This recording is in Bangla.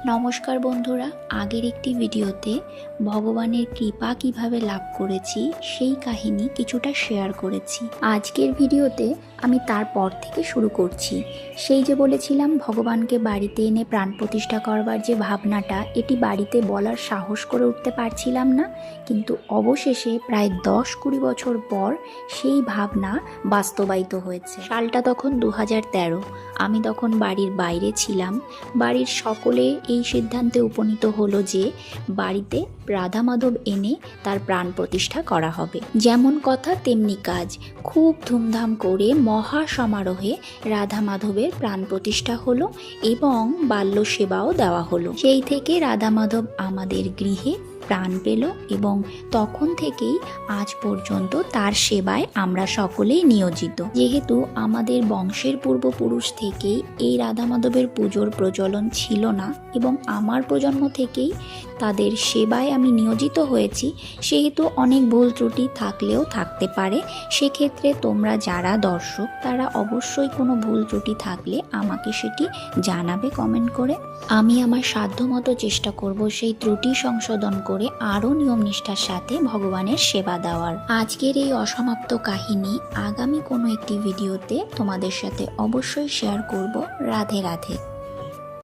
নমস্কার বন্ধুরা, আগের একটি ভিডিওতে ভগবানের কৃপা কিভাবে লাভ করেছি সেই কাহিনী কিছুটা শেয়ার করেছি। আজকের ভিডিওতে আমি তারপর থেকে শুরু করছি। সেই যে বলেছিলাম ভগবানকে বাড়িতে এনে প্রাণ প্রতিষ্ঠা করবার যে ভাবনাটা, এটি বাড়িতে বলার সাহস করে উঠতে পারছিলাম না, কিন্তু অবশেষে প্রায় 10-20 বছর পর সেই ভাবনা বাস্তবায়িত হয়েছে। সালটা তখন 2013। আমি তখন বাড়ির বাইরে ছিলাম। বাড়ির সকলে এই সিদ্ধান্তে উপনীত হলো যে বাড়িতে রাধা মাধব এনে তার প্রাণ প্রতিষ্ঠা করা হবে। যেমন কথা তেমনি কাজ, খুব ধুমধাম করে মহা সমারোহে রাধা মাধবের প্রাণ প্রতিষ্ঠা হলো এবং বাল্য সেবাও দেওয়া হলো। সেই থেকে রাধা মাধব আমাদের গৃহে প্রাণ পেল এবং তখন থেকেই আজ পর্যন্ত তার সেবায় আমরা সকলেই নিয়োজিত। যেহেতু আমাদের বংশের পূর্বপুরুষ থেকেই এই রাধা মাধবের পুজোর প্রচলন ছিল না এবং আমার প্রজন্ম থেকেই তাদের সেবায় আমি নিয়োজিত হয়েছি, সেহেতু অনেক ভুল ত্রুটি থাকলেও থাকতে পারে। সেক্ষেত্রে তোমরা যারা দর্শক তারা অবশ্যই কোনো ভুল ত্রুটি থাকলে আমাকে সেটি জানাবে কমেন্ট করে। আমি আমার সাধ্যমতো চেষ্টা করব সেই ত্রুটি সংশোধন করে আরও নিয়ম নিষ্ঠার সাথে ভগবানের সেবা দেওয়ার। আজকের এই অসমাপ্ত কাহিনী আগামী কোনো একটি ভিডিওতে তোমাদের সাথে অবশ্যই শেয়ার করব। রাধে রাধে।